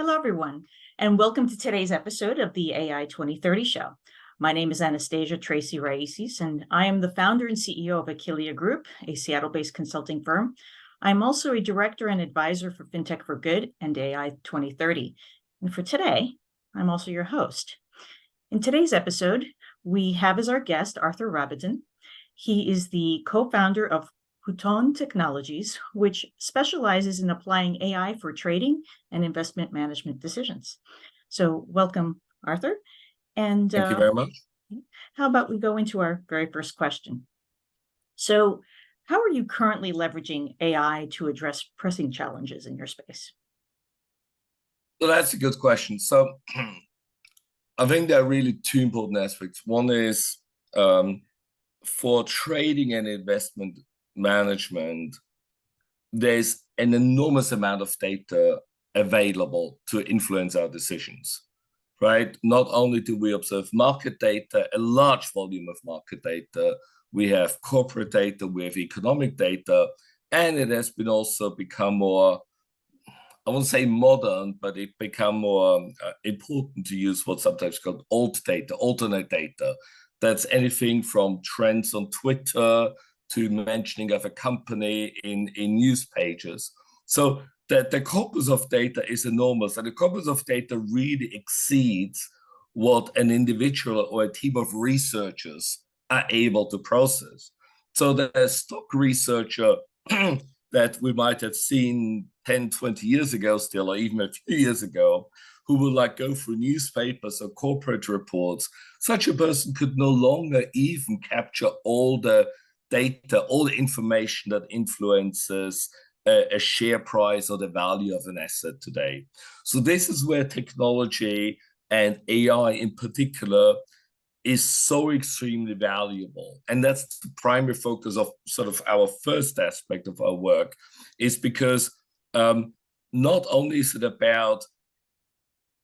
Hello, everyone, and welcome to today's episode of the AI 2030 Show. My name is Anastasia Tracy Raices, and I am the founder and CEO of Aquilia Group, a Seattle-based consulting firm. I'm also a director and advisor for FinTech for Good and AI 2030. And for today, I'm also your host. In today's episode, we have as our guest Arthur Rabatin. He is the co-founder of Houton Technologies, which specializes in applying AI for trading and investment management decisions. So welcome, Arthur. And Thank you very much. How about we go into our very first question? So how are you currently leveraging AI to address pressing challenges in your space? So that's a good question. So I think there are really two important aspects. One is for trading and investment management, there's an enormous amount of data available to influence our decisions, right? Not only do we observe market data, a large volume of market data, we have corporate data, we have economic data, and it has been also become more, I won't say modern, but it become more important to use what's sometimes called alt data, alternate data. That's anything from trends on Twitter to mentioning of a company in news pages. So the corpus of data is enormous, and the corpus of data really exceeds what an individual or a team of researchers are able to process. So the stock researcher that we might have seen 10, 20 years ago still, or even a few years ago, who will like go through newspapers or corporate reports, such a person could no longer even capture all the data, all the information that influences a share price or the value of an asset today. So this is where technology and AI in particular is so extremely valuable. And that's the primary focus of sort of our first aspect of our work, is because not only is it about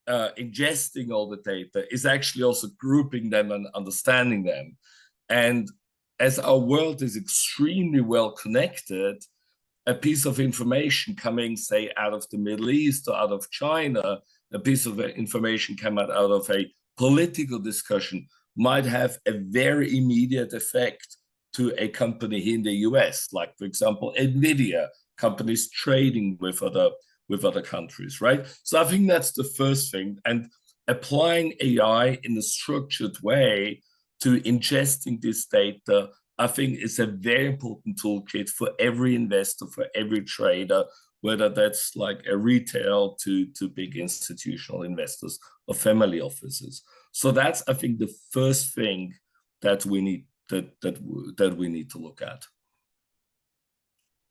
ingesting all the data, it's actually also grouping them and understanding them. And as our world is extremely well connected, a piece of information coming, say, out of the Middle East or out of China, a piece of information coming out of a political discussion might have a very immediate effect to a company here in the US, like, for example, NVIDIA, companies trading with other countries, right? So I think that's the first thing. And applying AI in a structured way to ingesting this data, I think is a very important toolkit for every investor, for every trader, whether that's like a retail to big institutional investors or family offices. So that's, I think, the first thing that we need that we need to look at.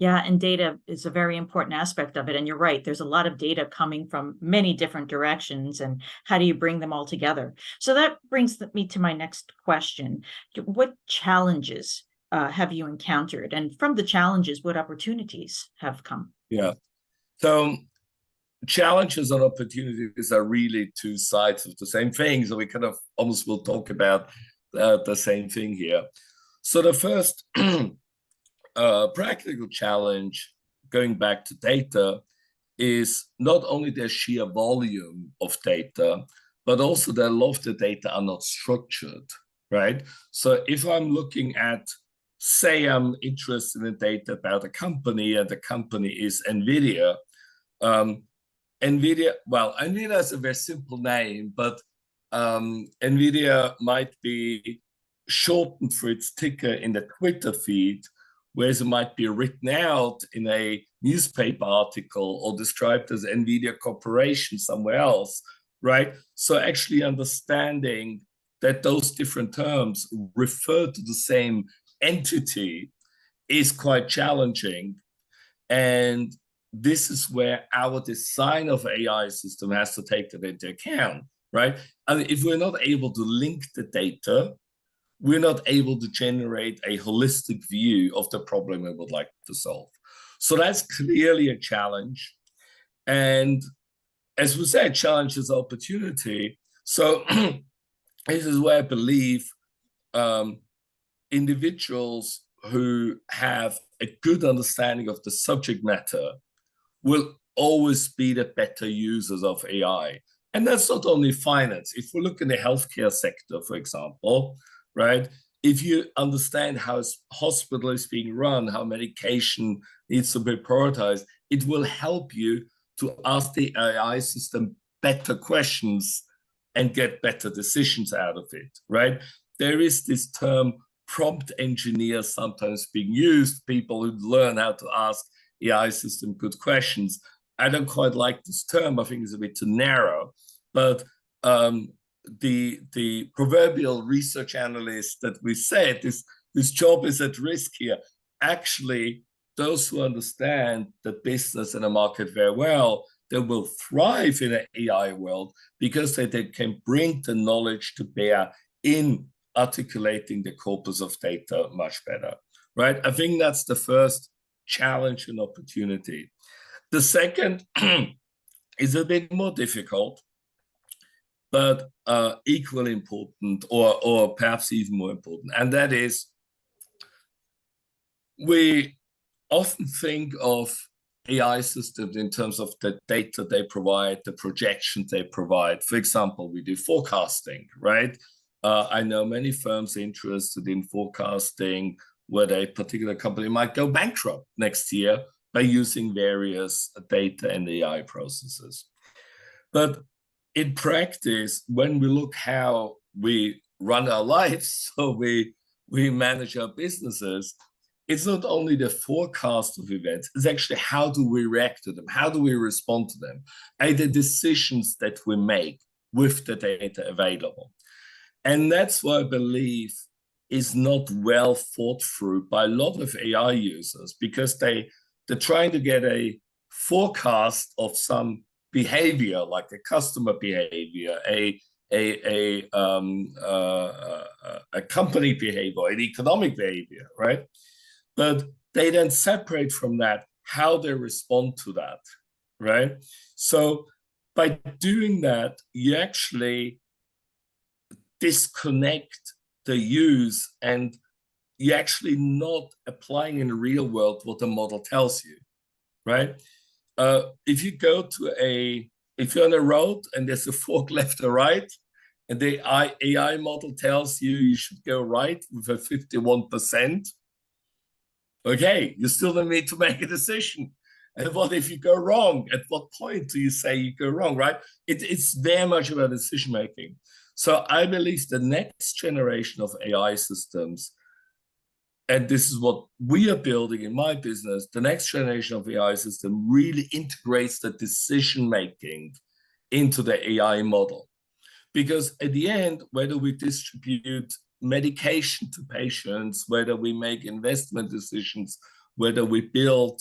Yeah, and data is a very important aspect of it. And you're right, there's a lot of data coming from many different directions. And how do you bring them all together? So that brings me to my next question. What challenges have you encountered? And from the challenges, what opportunities have come? Yeah. So challenges and opportunities are really two sides of the same thing. So we kind of almost will talk about the same thing here. So the first practical challenge, going back to data, is not only the sheer volume of data, but also that a lot of the data are not structured, right? So if I'm looking at, say I'm interested in data about a company, and the company is NVIDIA, NVIDIA is a very simple name, but NVIDIA might be shortened for its ticker in the Twitter feed, whereas it might be written out in a newspaper article or described as NVIDIA Corporation somewhere else, right? So actually understanding that those different terms refer to the same entity is quite challenging. And this is where our design of AI system has to take that into account, right? And if we're not able to link the data, we're not able to generate a holistic view of the problem we would like to solve. So that's clearly a challenge. And as we said, challenge is opportunity. So this is where I believe individuals who have a good understanding of the subject matter will always be the better users of AI. And that's not only finance. If we look in the healthcare sector, for example, right? If you understand how a hospital is being run, how medication needs to be prioritized, it will help you to ask the AI system better questions and get better decisions out of it, right? There is this term prompt engineer sometimes being used, people who learn how to ask AI system good questions. I don't quite like this term. I think it's a bit too narrow, but the proverbial research analyst that we said this job is at risk here. Actually, those who understand the business and the market very well, they will thrive in an AI world because they can bring the knowledge to bear in articulating the corpus of data much better, right? I think that's the first challenge and opportunity. The second is a bit more difficult, but equally important, or perhaps even more important, and that is we often think of AI systems in terms of the data they provide, the projections they provide. For example, we do forecasting, right? I know many firms interested in forecasting whether a particular company might go bankrupt next year by using various data and AI processes. But in practice, when we look how we run our lives, so we manage our businesses, it's not only the forecast of events, it's actually how do we react to them? How do we respond to them? And the decisions that we make with the data available. And that's what I believe is not well thought through by a lot of AI users, because they're trying to get a forecast of some behavior, like a customer behavior, a company behavior, an economic behavior, right? But they then separate from that how they respond to that, right? So by doing that, you actually disconnect the use, and you're actually not applying in the real world what the model tells you, right? If you go to if you're on a road and there's a fork left or right, and the AI model tells you you should go right with a 51%, okay, you still don't need to make a decision. And what if you go wrong? At what point do you say you go wrong, right? It's very much about decision making. So I believe the next generation of AI systems, and this is what we are building in my business, the next generation of AI system really integrates the decision making into the AI model. Because at the end, whether we distribute medication to patients, whether we make investment decisions, whether we build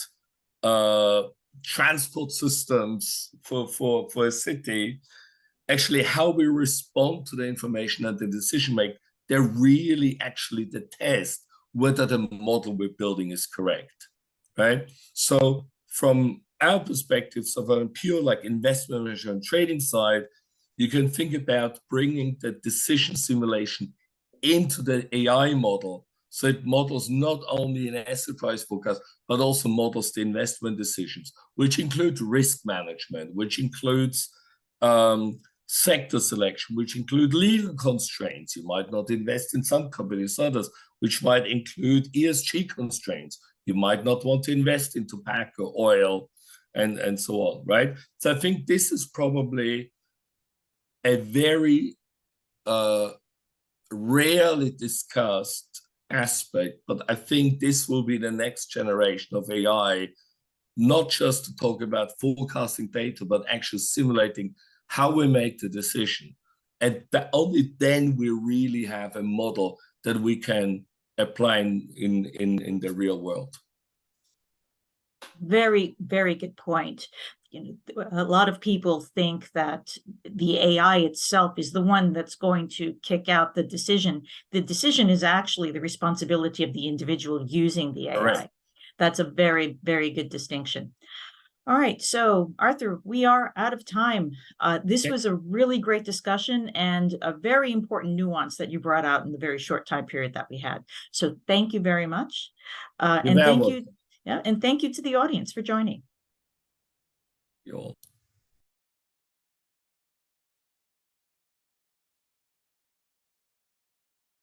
transport systems for a city, actually how we respond to the information and the decision make, they're really actually the test whether the model we're building is correct, right? So from our perspective, so from a pure like investment management trading side, you can think about bringing the decision simulation into the AI model, so it models not only an asset price forecast, but also models the investment decisions, which include risk management, which includes sector selection, which include legal constraints. You might not invest in some companies, others, which might include ESG constraints. You might not want to invest in tobacco, oil, and so on, right? So I think this is probably a very rarely discussed aspect, but I think this will be the next generation of AI, not just to talk about forecasting data, but actually simulating how we make the decision. And only then we really have a model that we can apply in the real world. Very, very good point. You know, a lot of people think that the AI itself is the one that's going to kick out the decision. The decision is actually the responsibility of the individual using the AI. Correct. That's a very, very good distinction. All right, so Arthur, we are out of time. This was a really great discussion and a very important nuance that you brought out in the very short time period that we had. So thank you very much. And thank you to the audience for joining. You all.